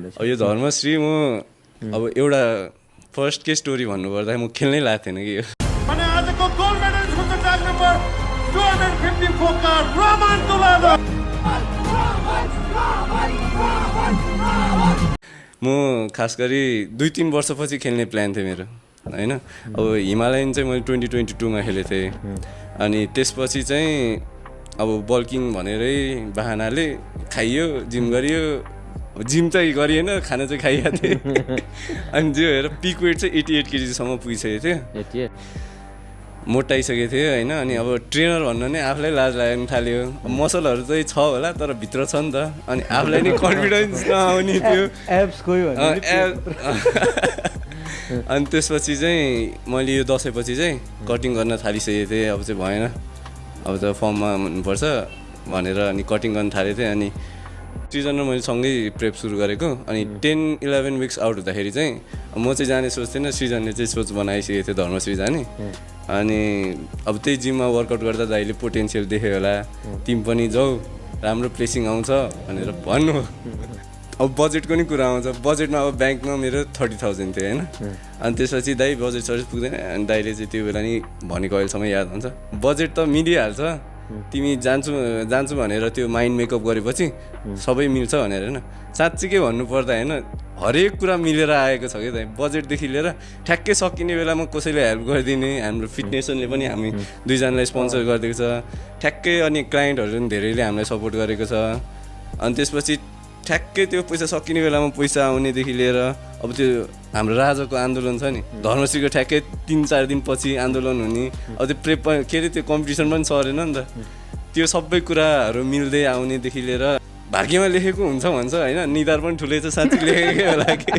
अब यो धर्मश्री म अब एउटा फर्स्ट के स्टोरी भन्नुपर्दा म खेल्नै लाग्थेन कि यो अनि आजको गोल्ड मेडलिस्ट हुन्छ ट्याग नम्बर 254 का रोमन तुलादा। म खास गरी 2-3 वर्षपछि खेल्ने प्लान थियो मेरो हैन। अब हिमालयन चाहिँ मैले 2022 मा खेलेको थिएँ अनि त्यसपछि चाहिँ अब बल्किङ भनेरै बहानाले खाइयो जिम गरियो। जिम चाहिँ गरिएन खाना चाहिँ खाइएको थिएँ अनि जो हेर पिक वेट चाहिँ 88 केजीसम्म पुगिसकेको थियो मोटाइसकेको थियो होइन। अनि अब ट्रेनर भन्न नै आफूलाई लाज लाग्न थाल्यो। मसलहरू चाहिँ छ होला तर भित्र छ नि त अनि आफूलाई नै कन्फिडेन्स नआउने थियो अनि त्यसपछि चाहिँ मैले यो दसैँपछि चाहिँ कटिङ गर्न थालिसकेको थिएँ। अब चाहिँ भएन अब त फर्ममा हुनुपर्छ भनेर अनि कटिङ गर्न थालेको थिएँ। अनि सिजन र मैले सँगै प्रेप सुरु गरेको अनि 10-11 विक्स आउट हुँदाखेरि चाहिँ म चाहिँ जाने सोच्थेन। सिजनले चाहिँ सोच बनाइसकेको थियो धर्मश्री जाने। अनि अब त्यही जिममा वर्कआउट गर्दा दाइले पोटेन्सियल देख्यो होला तिम पनि जाऊ राम्रो प्लेसिङ आउँछ भनेर भन्नु। अब बजेटको नि कुरा आउँछ। बजेटमा अब ब्याङ्कमा मेरो 30,000 थियो होइन। अनि त्यसपछि दाइ बजेट सर्भिस पुग्दैन अनि दाइले चाहिँ त्यो बेला नि भनेको अहिलेसम्म याद हुन्छ बजेट त मिलिहाल्छ तिमी जान्छु भनेर त्यो माइन्ड मेकअप गरेपछि सबै मिल्छ भनेर होइन। साँच्चीकै भन्नुपर्दा होइन हरेक कुरा मिलेर आएको छ क्या दाइ। बजेटदेखि लिएर ठ्याक्कै सकिने बेलामा कसैले हेल्प गरिदिने हाम्रो फिटनेसनले पनि हामी दुईजनालाई स्पोन्सर गरिदिएको छ ठ्याक्कै। अनि क्लाइन्टहरू पनि धेरैले हामीलाई सपोर्ट गरेको छ। अनि त्यसपछि ठ्याक्कै त्यो पैसा सकिने बेलामा पैसा आउनेदेखि लिएर अब त्यो हाम्रो राजाको आन्दोलन छ नि धर्मश्रीको ठ्याक्कै 3-4 दिन पछि आन्दोलन हुने। अब त्यो प्रेप के अरे त्यो कम्पिटिसन पनि सरेन नि त। त्यो सबै कुराहरू मिल्दै आउनेदेखि लिएर भाग्यमा लेखेको हुन्छ भन्छ होइन। निधार पनि ठुलै छ साँच्ची लेखेकै होला कि